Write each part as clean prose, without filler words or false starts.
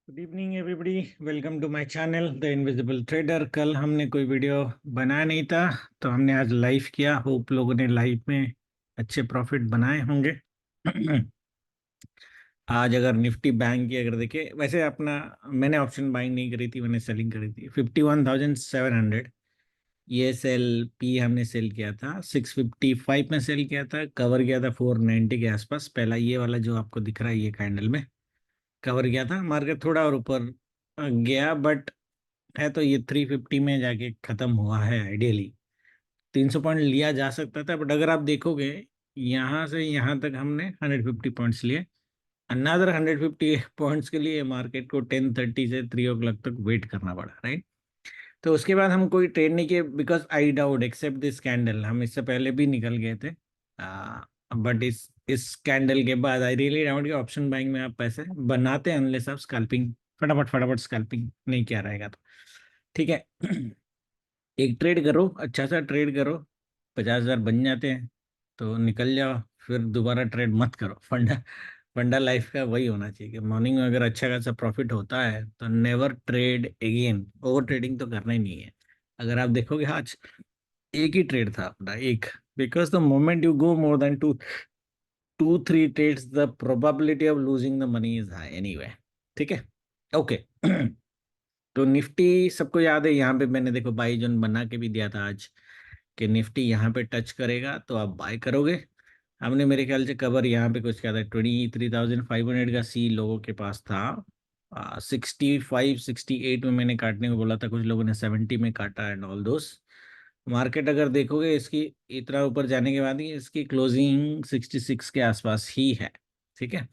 Good evening everybody. Welcome to my channel the invisible trader. कल हमने कोई video बनाया नहीं था, तो हमने आज लाइव किया। होप लोगों ने लाइव में अच्छे प्रॉफिट बनाए होंगे। आज अगर निफ्टी बैंक की अगर देखें, वैसे अपना मैंने ऑप्शन बाइंग नहीं करी थी, मैंने सेलिंग करी थी 51,700। ये सेल पी हमने सेल किया था 655 में, सेल किया था, कवर किया था 490 के आसपास। पहला ये वाला जो आपको दिख रहा है ये कैंडल में कवर किया था। मार्केट थोड़ा और ऊपर गया, बट है तो ये 350 में जाके खत्म हुआ है। आइडियली 300 पॉइंट लिया जा सकता था, बट अगर आप देखोगे यहाँ से यहाँ तक हमने 150 पॉइंट्स लिए। अनदर 150 पॉइंट्स के लिए मार्केट को 10:30 से 3 o'clock तक वेट करना पड़ा, राइट। तो उसके बाद हम कोई ट्रेड नहीं किए, because I doubt except this candle. हम इससे पहले भी निकल गए थे, बट इस कैंडल के बाद आई रियली डाउट कि ऑप्शन बाइंग में आप पैसे बनाते हैं, अनलेस आप स्कैल्पिंग फटाफट फटाफट स्कैल्पिंग नहीं किया रहेगा तो ठीक है। एक ट्रेड करो, अच्छा सा ट्रेड करो, 50,000 बन जाते हैं तो निकल जाओ। फिर दोबारा ट्रेड मत करो। फंडा फंडा लाइफ का वही होना चाहिए कि मॉर्निंग में अगर अच्छा खासा प्रॉफिट होता है तो never trade again. Over trading तो करना ही नहीं है। अगर आप देखोगे आज एक ही ट्रेड था अपना, एक। Because the moment you go more than two two three trades, the probability of losing the money is high anyway. ठीक है, ओके। तो निफ्टी सबको याद है, यहाँ पे मैंने देखो बाई जोन बना के भी दिया था आज कि निफ्टी यहाँ पे टच करेगा तो आप बाय करोगे। हमने मेरे ख्याल से कवर यहाँ पे कुछ क्या था, 23,500 का सी लोगों के पास था। 65 68 में मैंने काटने को बोला था, कुछ लोगों ने 70 में काटा एंड ऑल दोस। मार्केट अगर देखोगे इसकी इतना ऊपर जाने के बाद ही इसकी क्लोजिंग 66 के आसपास ही है। ठीक है।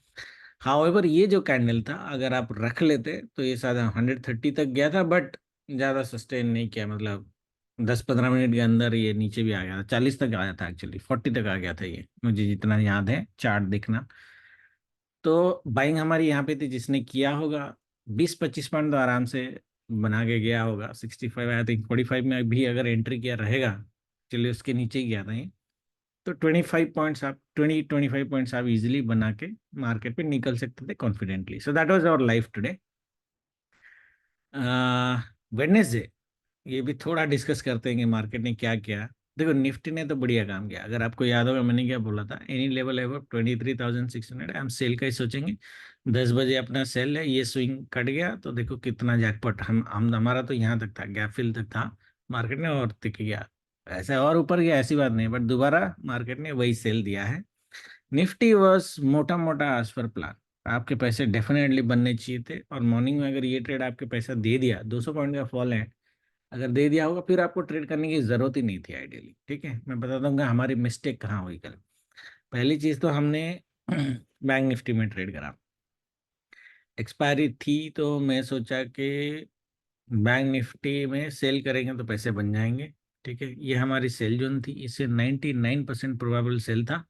हाउएवर ये जो कैंडल था अगर आप रख लेते तो ये साधा 130 तक गया था, बट ज़्यादा सस्टेन नहीं किया। मतलब 10 15 मिनट के अंदर ये नीचे भी आ गया था, 40 तक आया था, एक्चुअली 40 तक आ गया था ये, मुझे जितना याद है चार्ट देखना। तो बाइंग हमारी यहाँ पे थी, जिसने किया होगा 20 25 पॉइंट तो आराम से बना के गया होगा। 65 आई थिंक 45 में भी अगर एंट्री किया रहेगा, चलिए उसके नीचे ही गया था ये, तो 25 पॉइंट्स आप 25 पॉइंट्स आप इजीली बना के मार्केट पे निकल सकते थे confidently. So that was our life today, Wednesday. ये भी थोड़ा डिस्कस करते हैं कि मार्केट ने क्या किया। देखो निफ्टी ने तो बढ़िया काम किया। अगर आपको याद होगा मैंने क्या बोला था, एनी लेवल एवर 23,600 हम सेल का ही सोचेंगे। 10 बजे अपना सेल है, ये स्विंग कट गया तो देखो कितना जैकपॉट। हम हमारा तो यहाँ तक था, गैप फिल तक था। मार्केट ने और तिक गया, ऐसा और ऊपर गया ऐसी बात नहीं, बट दोबारा मार्केट ने वही सेल दिया है। निफ्टी वॉज मोटा मोटा एज पर प्लान। आपके पैसे डेफिनेटली बनने चाहिए थे, और मॉर्निंग में अगर ये ट्रेड आपके पैसा दे दिया, 200 पॉइंट का फॉल है, अगर दे दिया होगा फिर आपको ट्रेड करने की जरूरत ही नहीं थी आइडियली। ठीक है, मैं बता दूंगा हमारी मिस्टेक कहाँ हुई कल। पहली चीज तो हमने बैंक निफ्टी में ट्रेड करा, एक्सपायरी थी, तो मैं सोचा कि बैंक निफ्टी में सेल करेंगे तो पैसे बन जाएंगे। ठीक है, ये हमारी सेल जोन थी, इससे 99% प्रोबेबल सेल था।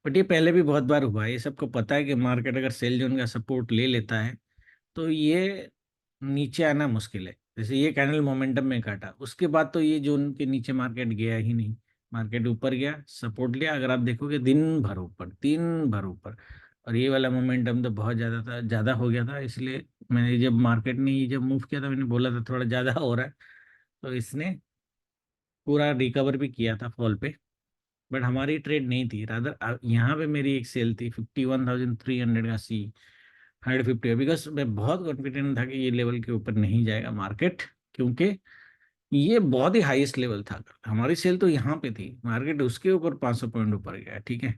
बट ये पहले भी बहुत बार हुआ है, ये सबको पता है कि मार्केट अगर सेल जोन का सपोर्ट ले लेता है तो ये नीचे आना मुश्किल है। जैसे ये कैंडल मोमेंटम में काटा, उसके बाद तो ये जोन के नीचे मार्केट गया ही नहीं। मार्केट ऊपर गया, सपोर्ट लिया, अगर आप देखोगे दिन भर ऊपर, दिन भर ऊपर। और ये वाला मोमेंटम तो बहुत ज़्यादा था, ज़्यादा हो गया था, इसलिए मैंने जब मार्केट ने ये जब मूव किया था मैंने बोला था थोड़ा ज़्यादा हो रहा है। तो इसने पूरा रिकवर भी किया था फॉल पे, बट हमारी ट्रेड नहीं थी। रादर यहाँ पे मेरी एक सेल थी 51,300 का सी, 150, बिकॉज मैं बहुत कॉन्फिडेंट था कि ये लेवल के ऊपर नहीं जाएगा मार्केट, क्योंकि ये बहुत ही हाईएस्ट लेवल था। हमारी सेल तो यहाँ पे थी, मार्केट उसके ऊपर 500 पॉइंट ऊपर गया। ठीक है,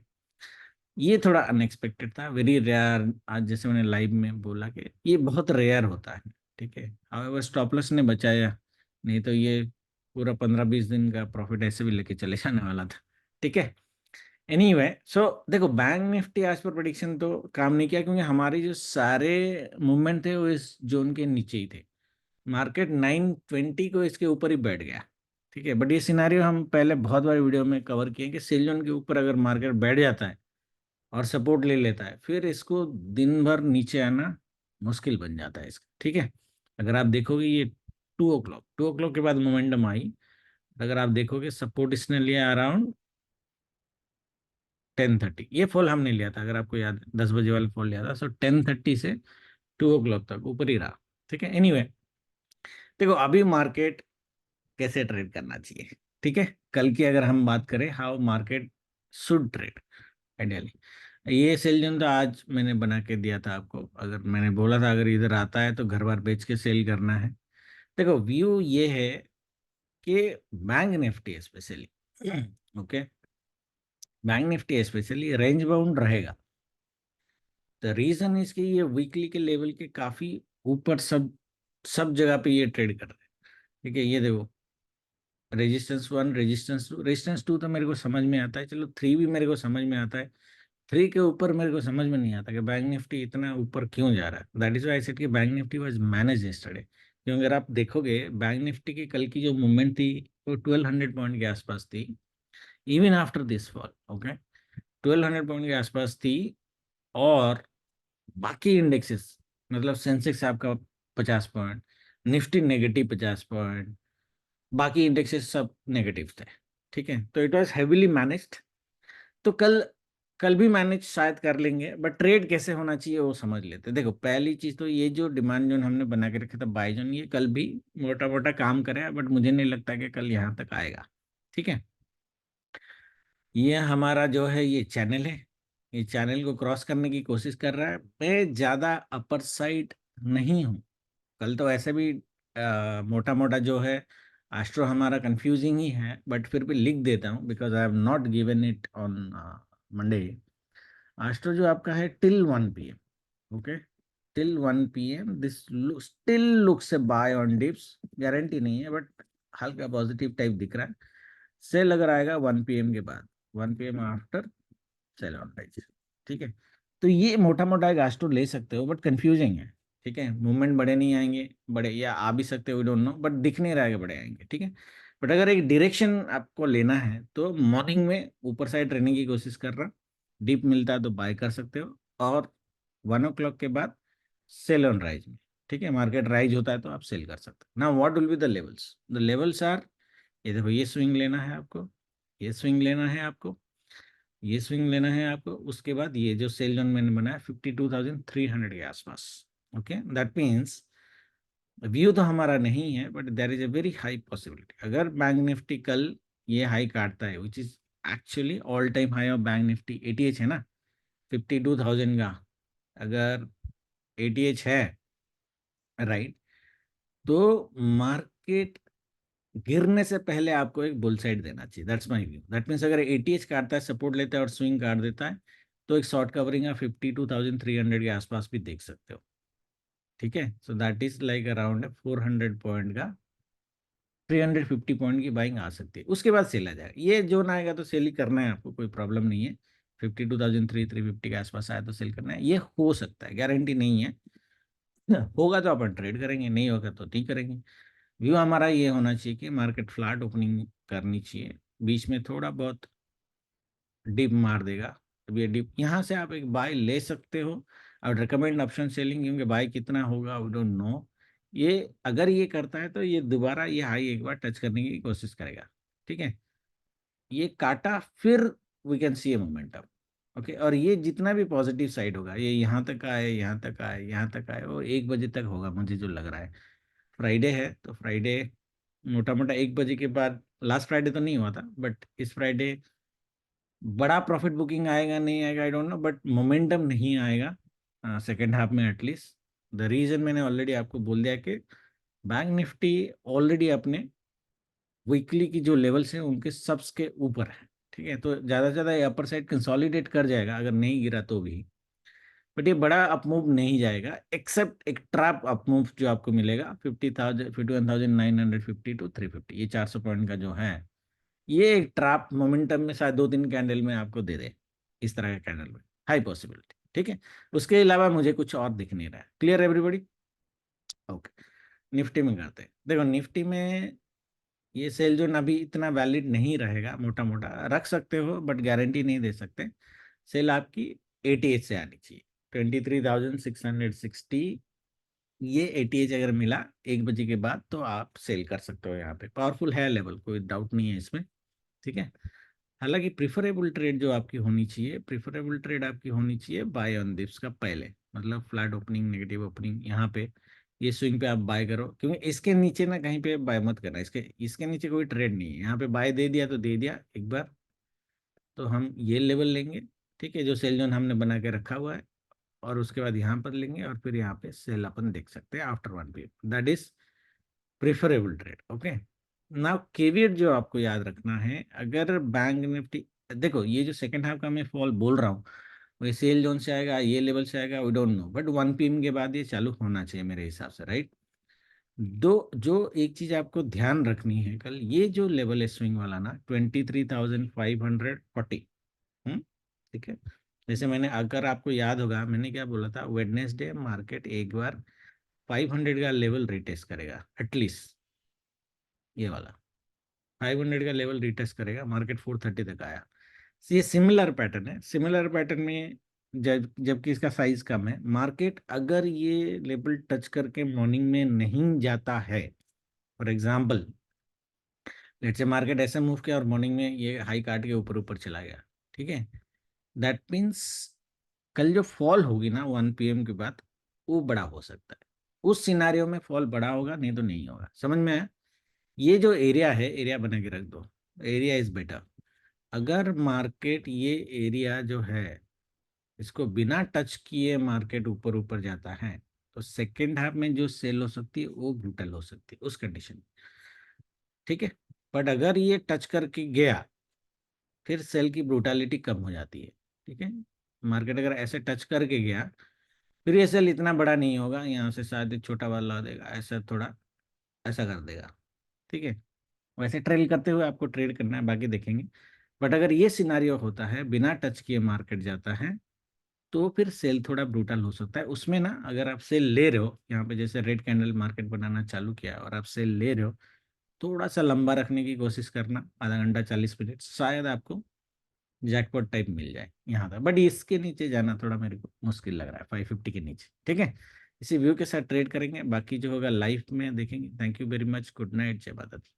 ये थोड़ा अनएक्सपेक्टेड था, वेरी रेयर। आज जैसे मैंने लाइव में बोला कि ये बहुत रेयर होता है। ठीक है, हाउएवर स्टॉप लॉस ने बचाया, नहीं तो ये पूरा 15 20 दिन का प्रॉफिट ऐसे भी लेके चले जाने वाला था। ठीक है, एनीवे सो देखो बैंक निफ्टी आज पर प्रेडिक्शन तो काम नहीं किया, क्योंकि हमारी जो सारे मूवमेंट थे वो इस जोन के नीचे ही थे। मार्केट 920 को इसके ऊपर ही बैठ गया। ठीक है, बट ये सिनारियो हम पहले बहुत बार वीडियो में कवर किए कि सेल जोन के ऊपर अगर मार्केट बैठ जाता है और सपोर्ट ले लेता है, फिर इसको दिन भर नीचे आना मुश्किल बन जाता है इसका। ठीक है, अगर आप देखोगे ये 2 o'clock के बाद मोमेंटम आई, अगर आप देखोगे सपोर्ट इसने लिया अराउंड 10:30, ये फॉल हमने लिया था, अगर आपको याद है 10 बजे वाला फॉल लिया था। सो 10:30 से 2 o'clock तक ऊपर ही रहा। ठीक है, एनीवे देखो अभी मार्केट कैसे ट्रेड करना चाहिए। ठीक है, कल की अगर हम बात करें how market should trade ideally, ये सेल जोन तो आज मैंने बना के दिया था आपको। अगर मैंने बोला था अगर इधर आता है तो घर बार बेच के सेल करना है। देखो व्यू ये है कि bank Nifty specially okay, bank Nifty specially range bound रहेगा। द रीजन इज कि ये वीकली के लेवल के काफी ऊपर सब सब जगह पे ये ट्रेड कर रहे हैं। ठीक है, ये देखो रेजिस्टेंस 1, रेजिस्टेंस 2 तो मेरे को समझ में आता है, चलो 3 भी मेरे को समझ में आता है। 3 के ऊपर मेरे को समझ में नहीं आता कि बैंक निफ्टी इतना ऊपर क्यों जा रहा है। That is why I said कि bank Nifty was manage yesterday, क्योंकि अगर आप देखोगे बैंक निफ्टी की कल की जो मूवमेंट थी वो 1200 पॉइंट के आसपास थी, even after this fall. Okay, 1200 point के आसपास थी। और बाकी इंडेक्सेस मतलब सेंसेक्स आपका 50 पॉइंट, निफ्टी नेगेटिव 50 पॉइंट, बाकी इंडेक्सेस सब नेगेटिव थे। ठीक है, तो इट वाज हेविली मैनेज्ड। तो कल कल भी मैनेज शायद कर लेंगे, बट ट्रेड कैसे होना चाहिए वो समझ लेते हैं। देखो पहली चीज तो ये जो डिमांड जोन हमने बना के रखा था बाय जोन, ये कल भी मोटा मोटा काम करेगा, बट मुझे नहीं लगता कि कल यहाँ तक आएगा। ठीक है, ये हमारा जो है ये चैनल है, ये चैनल को क्रॉस करने की कोशिश कर रहा है। मैं ज्यादा अपर साइड नहीं हूँ। कल तो ऐसे भी मोटा मोटा जो है एस्ट्रो हमारा कंफ्यूजिंग ही है, बट फिर भी लिख देता हूँ because I have not given it on Monday. Astro जो आपका है till 1 p.m. Okay, till 1 p.m. This still looks a buy on dips, guarantee नहीं है बट हल्का पॉजिटिव टाइप दिख रहा है। सेल अगर आएगा 1 p.m. के बाद, 1 p.m. After sale on rise. ठीक है, तो ये मोटा मोटा एक एस्ट्रो ले सकते हो, बट कंफ्यूजिंग है। ठीक है, मूवमेंट बड़े नहीं आएंगे, बड़े या आ भी सकते हो, वी डोंट नो, बट दिख नहीं रहा है कि बड़े आएंगे। ठीक है, बट अगर एक डायरेक्शन आपको लेना है तो मॉर्निंग में ऊपर साइड रहने की कोशिश कर रहा, डीप मिलता है तो बाय कर सकते हो, और 1 o'clock के बाद सेल ऑन राइज में। ठीक है, मार्केट राइज होता है तो आप सेल कर सकते हो। ना what will be the levels are, ये देखो ये स्विंग लेना है आपको, ये स्विंग लेना है आपको, ये स्विंग लेना है आपको। उसके बाद ये जो सेल जोन मैंने बनाया 52,300 के आसपास। ओके, दैट मीन्स व्यू तो हमारा नहीं है, but there is a very high possibility अगर बैंक निफ्टी कल ये हाई काटता है, which is actually all time high of bank Nifty ATH है ना, 52,000 का अगर एटीएच है, राइट, तो मार्केट गिरने से पहले आपको एक बुल साइड देना चाहिए। That's my view. That means अगर एटीएच काटता है, सपोर्ट लेता है और स्विंग काट देता है, तो एक शॉर्ट कवरिंग आप 52,300 के आसपास भी देख सकते हो। ठीक है, so that is like around 400 point का 350 पॉइंट की बाइंग आ सकती है। उसके बाद सेल आ जाएगा, ये जोन आएगा तो सेल ही करना है आपको, कोई प्रॉब्लम नहीं है। 52,350 के आसपास आया तो सेल करना है, ये हो सकता है, गारंटी नहीं है। होगा तो अपन ट्रेड करेंगे, नहीं होगा तो नहीं करेंगे। व्यू हमारा ये होना चाहिए कि मार्केट फ्लैट ओपनिंग करनी चाहिए, बीच में थोड़ा बहुत डिप मार देगा। अब ये डिप यहाँ से आप एक बाय ले सकते हो। I would recommend option selling, क्योंकि बाय कितना होगा वी डोंट नो। ये अगर ये करता है तो ये दोबारा ये हाई एक बार टच करने की कोशिश करेगा। ठीक है, ये काटा फिर we can see a momentum. Okay, और ये जितना भी पॉजिटिव साइड होगा, ये यहाँ तक आए, यहाँ तक आए, यहाँ तक आए, और 1 बजे तक होगा मुझे जो लग रहा है। फ्राइडे है तो फ्राइडे मोटा मोटा 1 बजे के बाद, लास्ट फ्राइडे तो नहीं हुआ था बट इस फ्राइडे बड़ा प्रॉफिट बुकिंग आएगा नहीं आएगा I don't know, but momentum नहीं आएगा सेकेंड हाफ में एटलीस्ट। द रीजन मैंने ऑलरेडी आपको बोल दिया कि बैंक निफ्टी ऑलरेडी अपने वीकली की जो लेवल्स हैं उनके सबस के ऊपर है। ठीक है, तो ज़्यादा से ज़्यादा ये अपर साइड कंसोलिडेट कर जाएगा अगर नहीं गिरा तो भी, बट ये बड़ा अपमूव नहीं जाएगा, एक्सेप्ट एक ट्रैप अपमूव जो आपको मिलेगा 51,950 to 350, ये 400 पॉइंट का जो है, ये एक ट्रैप मोमेंटम में शायद 2-3 कैंडल में आपको दे दे, इस तरह का कैंडल में हाई पॉसिबिलिटी। ठीक है, उसके अलावा मुझे कुछ और दिख नहीं रहा है। Clear everybody? ओके, निफ्टी में करते हैं। देखो निफ्टी में ये सेल जो अभी इतना वैलिड नहीं रहेगा, मोटा मोटा रख सकते हो बट गारंटी नहीं दे सकते। सेल आपकी 88 से आनी चाहिए, 23,660। ये 88 अगर मिला 1 बजे के बाद, तो आप सेल कर सकते हो। यहाँ पे पावरफुल है लेवल, कोई डाउट नहीं है इसमें। ठीक है, हालांकि प्रिफरेबल ट्रेड जो आपकी होनी चाहिए, प्रिफरेबल ट्रेड आपकी होनी चाहिए बाय ऑन दिप्स का पहले, मतलब फ्लैट ओपनिंग, नेगेटिव ओपनिंग, यहाँ पे ये स्विंग पे आप बाय करो, क्योंकि इसके नीचे ना कहीं पे बाय मत करना, इसके इसके नीचे कोई ट्रेड नहीं है। यहाँ पे बाय दे दिया तो दे दिया एक बार, तो हम ये लेवल लेंगे, ठीक है, जो सेल जोन हमने बना के रखा हुआ है, और उसके बाद यहाँ पर लेंगे, और फिर यहाँ पे सेल अपन देख सकते हैं after 1 PM, that is preferable trade. Okay, now caveat जो आपको याद रखना है, अगर बैंक निफ्टी, देखो ये जो सेकंड हाफ का मैं फॉल बोल रहा हूँ, वो सेल जोन से आएगा, ये लेवल से आएगा, we don't know, but 1 PM के बाद ये चालू होना चाहिए मेरे हिसाब से, राइट। दो, जो एक चीज आपको ध्यान रखनी है, कल ये जो लेवल है स्विंग वाला ना, 23,540। ठीक है, जैसे मैंने, अगर आपको याद होगा मैंने क्या बोला था, वेडनेसडे मार्केट एक बार 500 का लेवल रिटेस्ट करेगा एटलीस्ट, ये वाला 500 का लेवल रिटेस्ट करेगा, मार्केट 430 तक आया। ये सिमिलर पैटर्न है, सिमिलर पैटर्न में जबकि इसका साइज कम है, मार्केट अगर ये लेवल टच करके मॉर्निंग में नहीं जाता है, for example let's say market ऐसे मूव किया और मॉर्निंग में ये हाई काट के ऊपर ऊपर चला गया, ठीक है, दैट मीन्स कल जो फॉल होगी ना 1 PM के बाद, वो बड़ा हो सकता है, उस सिनारियो में फॉल बड़ा होगा, नहीं तो नहीं होगा, समझ में आया। ये जो एरिया है, एरिया बना के रख दो, एरिया इज बेटर। अगर मार्केट ये एरिया जो है, इसको बिना टच किए मार्केट ऊपर ऊपर जाता है, तो सेकेंड हाफ में जो सेल हो सकती है वो ब्रूटल हो सकती है उस कंडीशन में, ठीक है। बट अगर ये टच करके गया, फिर सेल की ब्रूटैलिटी कम हो जाती है, ठीक है। मार्केट अगर ऐसे टच करके गया, फिर ये सेल इतना बड़ा नहीं होगा, यहाँ से शायद एक छोटा वाला देगा, ऐसा थोड़ा ऐसा कर देगा, ठीक है। वैसे ट्रेल करते हुए आपको ट्रेड करना है, बाकी देखेंगे। बट अगर ये सिनारियो होता है, बिना टच किए मार्केट जाता है, तो फिर सेल थोड़ा ब्रूटल हो सकता है उसमें ना। अगर आप सेल ले रहे हो, यहाँ पे जैसे रेड कैंडल मार्केट बनाना चालू किया और आप सेल ले रहे हो, थोड़ा सा लंबा रखने की कोशिश करना, आधा घंटा 40 मिनट, शायद आपको जैकपॉट टाइप मिल जाए यहाँ था। बट इसके नीचे जाना थोड़ा मेरे को मुश्किल लग रहा है, 550 के नीचे, ठीक है। इसी व्यू के साथ ट्रेड करेंगे, बाकी जो होगा लाइफ में देखेंगे। Thank you very much, good night, जय माता दी।